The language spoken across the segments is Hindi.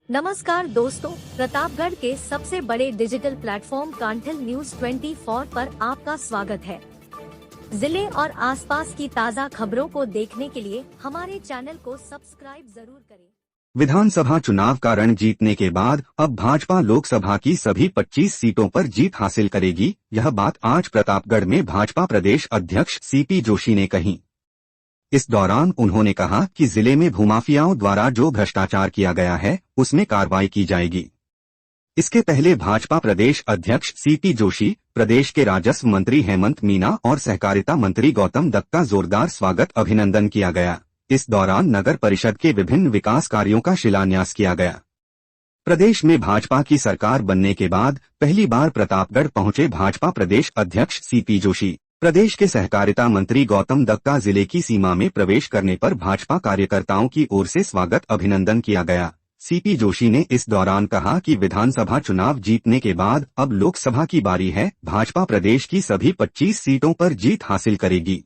नमस्कार दोस्तों, प्रतापगढ़ के सबसे बड़े डिजिटल प्लेटफॉर्म कांठिल न्यूज 24 पर आपका स्वागत है। जिले और आसपास की ताज़ा खबरों को देखने के लिए हमारे चैनल को सब्सक्राइब जरूर करें। विधानसभा चुनाव का रण जीतने के बाद अब भाजपा लोकसभा की सभी 25 सीटों पर जीत हासिल करेगी। यह बात आज प्रतापगढ़ में भाजपा प्रदेश अध्यक्ष सीपी जोशी ने कही। इस दौरान उन्होंने कहा कि जिले में भूमाफियाओं द्वारा जो भ्रष्टाचार किया गया है उसमें कार्रवाई की जाएगी। इसके पहले भाजपा प्रदेश अध्यक्ष सीपी जोशी, प्रदेश के राजस्व मंत्री हेमंत मीना और सहकारिता मंत्री गौतम दत्त का जोरदार स्वागत अभिनंदन किया गया। इस दौरान नगर परिषद के विभिन्न विकास कार्यों का शिलान्यास किया गया। प्रदेश में भाजपा की सरकार बनने के बाद पहली बार प्रतापगढ़ पहुंचे भाजपा प्रदेश अध्यक्ष सीपी जोशी। प्रदेश के सहकारिता मंत्री गौतम दत्त का जिले की सीमा में प्रवेश करने पर भाजपा कार्यकर्ताओं की ओर से स्वागत अभिनंदन किया गया। सीपी जोशी ने इस दौरान कहा कि विधानसभा चुनाव जीतने के बाद अब लोकसभा की बारी है। भाजपा प्रदेश की सभी 25 सीटों पर जीत हासिल करेगी।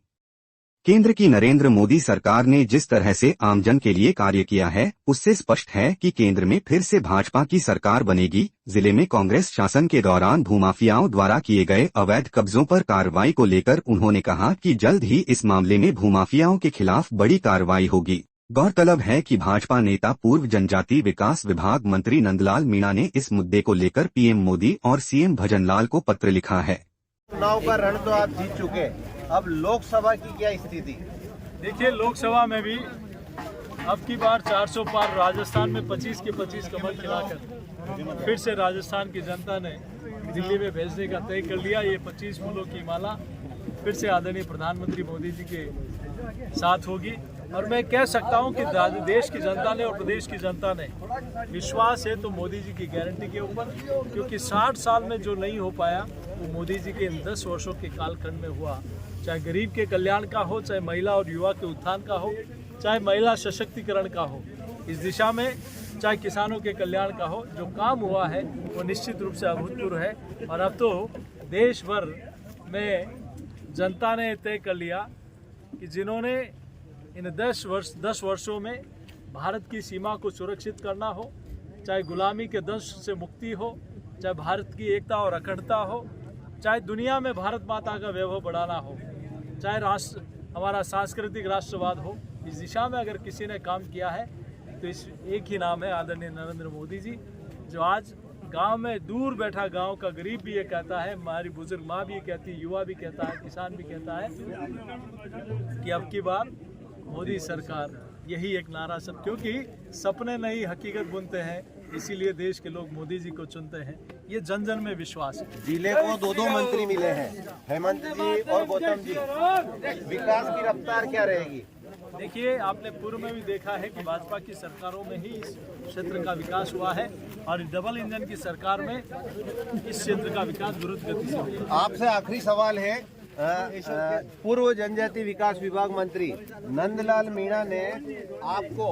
केंद्र की नरेंद्र मोदी सरकार ने जिस तरह से आमजन के लिए कार्य किया है उससे स्पष्ट है कि केंद्र में फिर से भाजपा की सरकार बनेगी। जिले में कांग्रेस शासन के दौरान भूमाफियाओं द्वारा किए गए अवैध कब्जों पर कार्रवाई को लेकर उन्होंने कहा कि जल्द ही इस मामले में भूमाफियाओं के खिलाफ बड़ी कार्रवाई होगी। गौरतलब है कि भाजपा नेता पूर्व जनजाति विकास विभाग मंत्री नंदलाल मीणा ने इस मुद्दे को लेकर पीएम मोदी और सीएम भजनलाल को पत्र लिखा है। चुनाव का रण तो आप जीत चुके, अब लोकसभा की क्या स्थिति? देखिए, लोकसभा में भी अब की बार 400 पार राजस्थान में 25 के 25 कमल खिलाकर फिर से राजस्थान की जनता ने दिल्ली में भेजने का तय कर लिया। ये 25 फूलों की माला फिर से आदरणीय प्रधानमंत्री मोदी जी के साथ होगी। और मैं कह सकता हूं कि देश की जनता ने और प्रदेश की जनता ने विश्वास है तो मोदी जी की गारंटी के ऊपर, क्योंकि 60 साल में जो नहीं हो पाया वो मोदी जी के इन 10 वर्षों के कालखंड में हुआ। चाहे गरीब के कल्याण का हो, चाहे महिला और युवा के उत्थान का हो, चाहे महिला सशक्तिकरण का हो, इस दिशा में चाहे किसानों के कल्याण का हो, जो काम हुआ है वो निश्चित रूप से अभूतपूर्व है। और अब तो देश भर में जनता ने तय कर लिया कि जिन्होंने इन 10 वर्षों में भारत की सीमा को सुरक्षित करना हो, चाहे गुलामी के दंश से मुक्ति हो, चाहे भारत की एकता और अखंडता हो, चाहे दुनिया में भारत माता का वैभव बढ़ाना हो, चाहे राष्ट्र हमारा सांस्कृतिक राष्ट्रवाद हो, इस दिशा में अगर किसी ने काम किया है तो इस एक ही नाम है आदरणीय नरेंद्र मोदी जी, जो आज गांव में दूर बैठा गांव का गरीब भी ये कहता है, हमारी बुजुर्ग माँ भी ये कहती है, युवा भी कहता है, किसान भी कहता है कि अब की बार मोदी सरकार। यही एक नारा सब, क्योंकि सपने नहीं हकीकत बुनते हैं, इसीलिए देश के लोग मोदी जी को चुनते हैं। ये जन जन में विश्वास है। जिले को दो मंत्री मिले हैं, हेमंत जी और गौतम जी। विकास की रफ्तार क्या रहेगी? देखिए, आपने पूर्व में भी देखा है कि भाजपा की सरकारों में ही इस क्षेत्र का विकास हुआ है और डबल इंजन की सरकार में इस क्षेत्र का विकास द्रुत गति से हुआ। आपसे आखिरी सवाल है, पूर्व जनजाति विकास विभाग मंत्री नंदलाल मीणा ने आपको,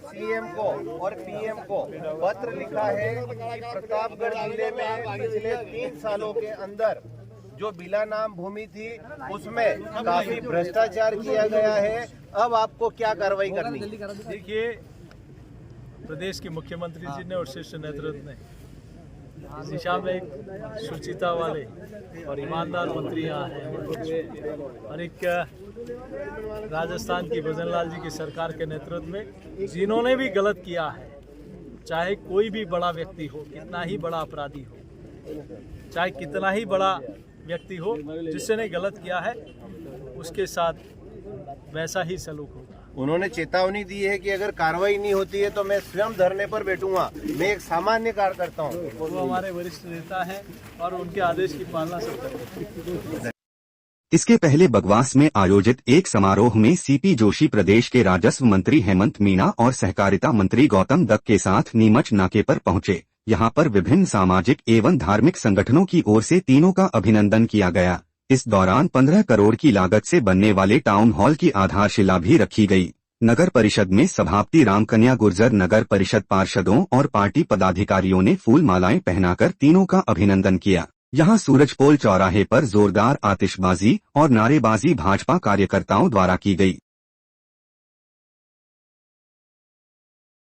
सीएम को और पीएम को पत्र लिखा है कि प्रतापगढ़ जिले में पिछले 3 सालों के अंदर जो बिला नाम भूमि थी उसमें काफी भ्रष्टाचार किया गया है। अब आपको क्या कार्रवाई करनी? देखिए, प्रदेश के मुख्यमंत्री जी ने और शीर्ष नेतृत्व ने इस दिशा में एक शुचिता वाले और ईमानदार मंत्री यहाँ हैं और एक राजस्थान की भजनलाल जी की सरकार के नेतृत्व में जिन्होंने भी गलत किया है, चाहे कोई भी बड़ा व्यक्ति हो, कितना ही बड़ा अपराधी हो, चाहे कितना ही बड़ा व्यक्ति हो, जिसने गलत किया है उसके साथ वैसा ही सलूक होगा। उन्होंने चेतावनी दी है कि अगर कार्रवाई नहीं होती है तो मैं स्वयं धरने पर बैठूंगा। मैं एक सामान्य कार्यकर्ता हूँ। वो हमारे वरिष्ठ नेता हैं और उनके आदेश की पालना सब करते हैं। इसके पहले बगवास में आयोजित एक समारोह में सीपी जोशी प्रदेश के राजस्व मंत्री हेमंत मीणा और सहकारिता मंत्री गौतम दत्त के साथ नीमच नाके पर पहुंचे। यहां पर विभिन्न सामाजिक एवं धार्मिक संगठनों की ओर से तीनों का अभिनंदन किया गया। इस दौरान 15 करोड़ की लागत से बनने वाले टाउन हॉल की आधारशिला भी रखी गई। नगर परिषद में सभापति रामकन्या गुर्जर, नगर परिषद पार्षदों और पार्टी पदाधिकारियों ने फूल मालाएं पहनाकर तीनों का अभिनंदन किया। यहां सूरजपोल चौराहे पर जोरदार आतिशबाजी और नारेबाजी भाजपा कार्यकर्ताओं द्वारा की गई।